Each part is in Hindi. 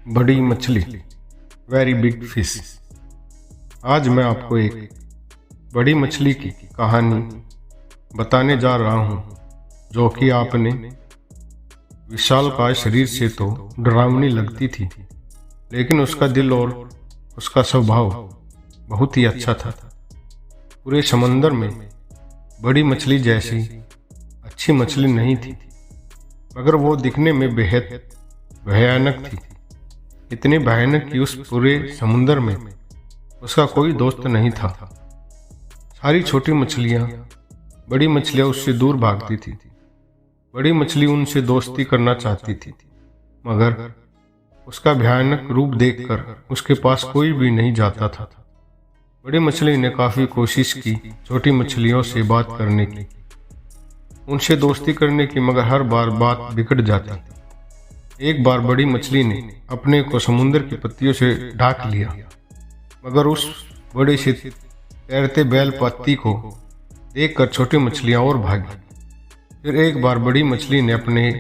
बड़ी मछली, वेरी बिग फिश। आज मैं आपको एक बड़ी मछली की कहानी बताने जा रहा हूँ, जो कि आपने विशालकाय शरीर से तो डरावनी लगती थी, लेकिन उसका दिल और उसका स्वभाव बहुत ही अच्छा था। पूरे समंदर में बड़ी मछली जैसी अच्छी मछली नहीं थी, मगर वो दिखने में बेहद भयानक थी। इतनी भयानक कि उस पूरे समुंदर में उसका कोई दोस्त नहीं था। सारी छोटी मछलियां, बड़ी मछलियां उससे दूर भागती थी। बड़ी मछली उनसे दोस्ती करना चाहती थी, मगर उसका भयानक रूप देखकर उसके पास कोई भी नहीं जाता था। बड़ी मछली ने काफी कोशिश की छोटी मछलियों से बात करने की, उनसे दोस्ती करने की, मगर हर बार बात बिगड़ जाती। एक बार बड़ी मछली ने अपने को समुद्र की पत्तियों से ढाक लिया, मगर उस बड़े से तैरते बैल पत्ती को देखकर छोटी मछलियां और भागी। फिर एक बार बड़ी मछली ने अपने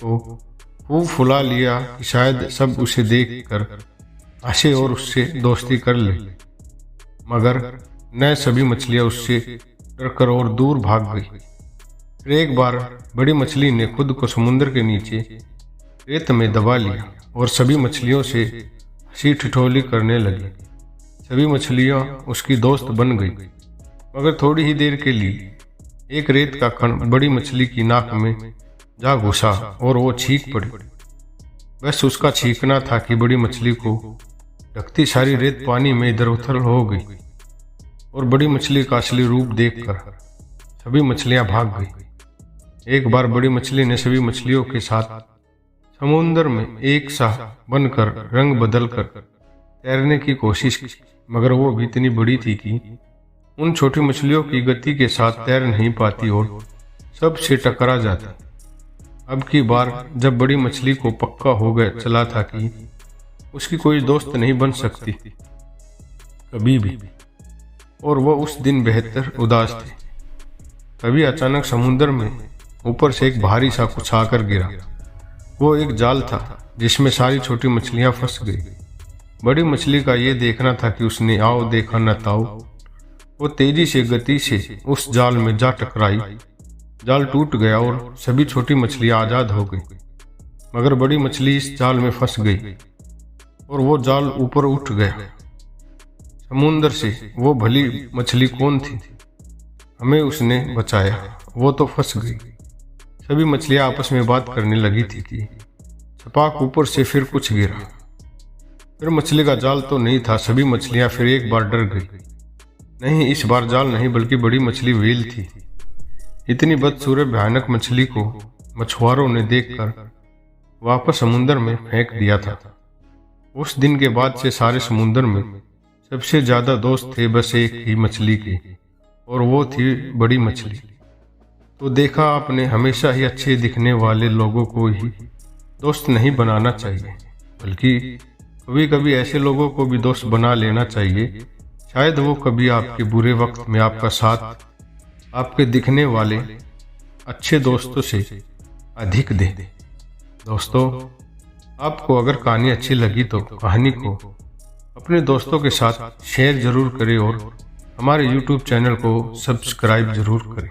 को खूब फुला लिया कि शायद सब उसे देखकर हंसे और उससे दोस्ती कर ले, मगर न सभी मछलियां उससे डरकर और दूर भाग गई। फिर एक बार बड़ी मछली ने खुद को समुद्र के नीचे रेत में दबा लिया और सभी मछलियों से हंसी ठिठोली करने लगी। सभी मछलियां उसकी दोस्त बन गई, मगर थोड़ी ही देर के लिए एक रेत का कण बड़ी मछली की नाक में जा घुसा और वो छींक पड़ी। बस उसका छींकना था कि बड़ी मछली को ढकती सारी रेत पानी में इधर उधर हो गई और बड़ी मछली का असली रूप देखकर सभी मछलियां भाग गई। एक बार बड़ी मछली ने सभी मछलियों के साथ समुद्र में एक सा बनकर रंग बदलकर तैरने की कोशिश की, मगर वो भी इतनी बड़ी थी कि उन छोटी मछलियों की गति के साथ तैर नहीं पाती और सबसे टकरा जाती। अब की बार जब बड़ी मछली को पक्का हो गया चला था कि उसकी कोई दोस्त नहीं बन सकती कभी भी, और वह उस दिन बेहतर उदास थे। तभी अचानक समुद्र में ऊपर से एक भारी सा कुछ आकर गिरा। वो एक जाल था जिसमें सारी छोटी मछलियां फंस गई। बड़ी मछली का ये देखना था कि उसने आओ देखा न ताओ। वो तेजी से गति से उस जाल में जा टकराई। जाल टूट गया और सभी छोटी मछलियां आजाद हो गई, मगर बड़ी मछली इस जाल में फंस गई और वो जाल ऊपर उठ गया। समुंदर से वो भली मछली कौन थी, हमें उसने बचाया, वो तो फंस गई। सभी मछलियां आपस में बात करने लगी थी कि छपाक ऊपर से फिर कुछ गिरा। फिर मछली का जाल तो नहीं था। सभी मछलियां फिर एक बार डर गई। नहीं, इस बार जाल नहीं बल्कि बड़ी मछली व्हेल थी। इतनी बदसूरत भयानक मछली को मछुआरों ने देखकर वापस समुद्र में फेंक दिया था। उस दिन के बाद से सारे समुद्र में सबसे ज्यादा दोस्त थे बस एक ही मछली के, और वो थी बड़ी मछली। तो देखा आपने, हमेशा ही अच्छे दिखने वाले लोगों को ही दोस्त नहीं बनाना चाहिए, बल्कि कभी कभी ऐसे लोगों को भी दोस्त बना लेना चाहिए। शायद वो कभी आपके बुरे वक्त में आपका साथ आपके दिखने वाले अच्छे दोस्तों से अधिक दे। दोस्तों, आपको अगर कहानी अच्छी लगी तो कहानी को अपने दोस्तों के साथ शेयर जरूर करें और हमारे YouTube चैनल को सब्सक्राइब जरूर करें।